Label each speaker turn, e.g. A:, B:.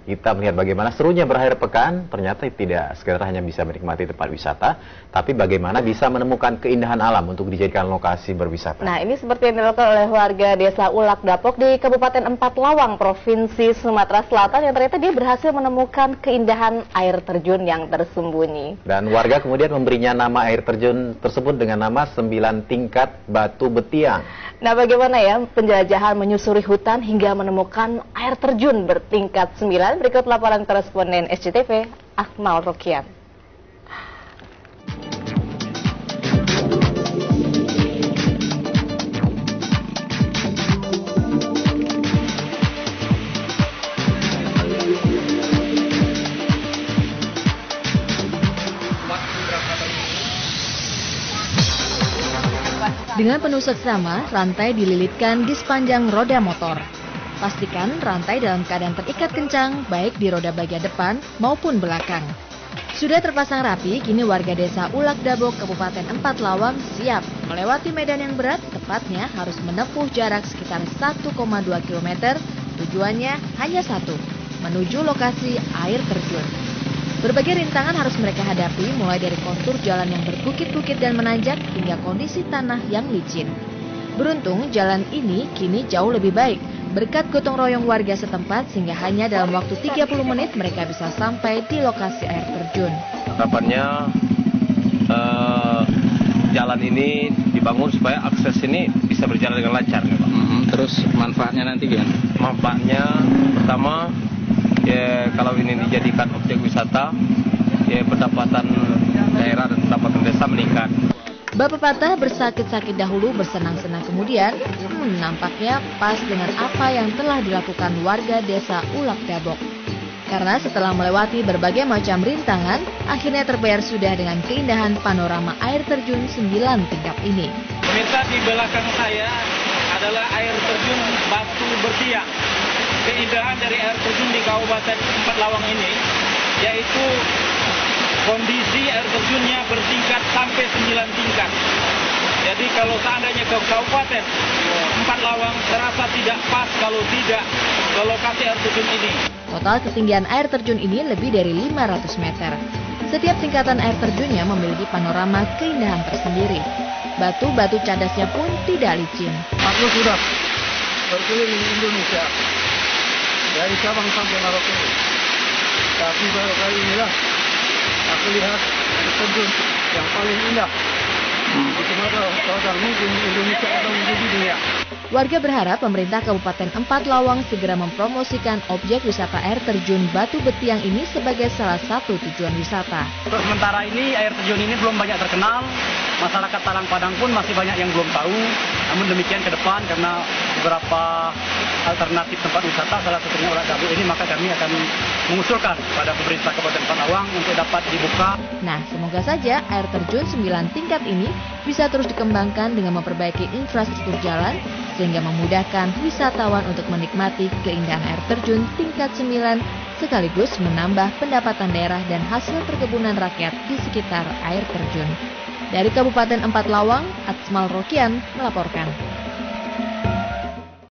A: Kita melihat bagaimana serunya berakhir pekan, ternyata tidak sekedar hanya bisa menikmati tempat wisata, tapi bagaimana bisa menemukan keindahan alam untuk dijadikan lokasi berwisata.
B: Nah, ini seperti yang dilakukan oleh warga desa Ulak Dapok di Kabupaten Empat Lawang, Provinsi Sumatera Selatan, yang ternyata dia berhasil menemukan keindahan air terjun yang tersembunyi.
A: Dan warga kemudian memberinya nama air terjun tersebut dengan nama 9 tingkat Batu Betiang.
B: Nah, bagaimana ya penjelajahan menyusuri hutan hingga menemukan air terjun bertingkat 9? Berikut laporan koresponden SCTV, Akmal Rokian.
C: Dengan penuh seksama, rantai dililitkan di sepanjang roda motor. Pastikan rantai dalam keadaan terikat kencang, baik di roda bagian depan maupun belakang. Sudah terpasang rapi, kini warga desa Ulak Dapok, Kabupaten Empat Lawang siap melewati medan yang berat, tepatnya harus menempuh jarak sekitar 1,2 km. Tujuannya hanya satu, menuju lokasi air terjun. Berbagai rintangan harus mereka hadapi, mulai dari kontur jalan yang berbukit-bukit dan menanjak hingga kondisi tanah yang licin. Beruntung, jalan ini kini jauh lebih baik berkat gotong royong warga setempat, sehingga hanya dalam waktu 30 menit mereka bisa sampai di lokasi air terjun.
D: Harapannya jalan ini dibangun supaya akses ini bisa berjalan dengan lancar, Pak.
E: Terus manfaatnya nanti gimana?
D: Manfaatnya pertama, ya, kalau ini dijadikan objek wisata, ya, pendapatan daerah dan pendapatan desa meningkat.
C: Bak pepatah bersakit-sakit dahulu, bersenang-senang kemudian, nampaknya pas dengan apa yang telah dilakukan warga desa Ulak Dapok. Karena setelah melewati berbagai macam rintangan, akhirnya terbayar sudah dengan keindahan panorama air terjun 9 tingkat ini.
F: Pemirsa, di belakang saya adalah air terjun Batu Betiang. Keindahan dari air terjun di Kabupaten Empat Lawang ini, yaitu kondisi air terjunnya bertingkat sampai 9 tingkat. Jadi kalau seandainya ke Kabupaten Empat Lawang terasa tidak pas kalau tidak ke lokasi air terjun ini.
C: Total ketinggian air terjun ini lebih dari 500 meter. Setiap tingkatan air terjunnya memiliki panorama keindahan tersendiri. Batu-batu cadasnya pun tidak licin.
G: Aku sudah berkeliling Indonesia dari Sabang sampai Merauke. Tapi baru kali inilah aku lihat air terjun yang paling indah di Sumatera Selatan, mungkin di Indonesia atau mungkin di dunia.
C: Warga berharap pemerintah Kabupaten Empat Lawang segera mempromosikan objek wisata air terjun Batu Betiang ini sebagai salah satu tujuan wisata.
F: Sementara ini air terjun ini belum banyak terkenal, masyarakat Talang Padang pun masih banyak yang belum tahu. Namun demikian ke depan, karena beberapa alternatif tempat wisata, salah satunya Ulak Dapok ini, maka kami akan mengusulkan pada pemerintah Kabupaten Empat Lawang untuk dapat dibuka.
C: Nah, semoga saja air terjun 9 tingkat ini bisa terus dikembangkan dengan memperbaiki infrastruktur jalan, sehingga memudahkan wisatawan untuk menikmati keindahan air terjun tingkat 9, sekaligus menambah pendapatan daerah dan hasil perkebunan rakyat di sekitar air terjun. Dari Kabupaten Empat Lawang, Akmal Rokian melaporkan.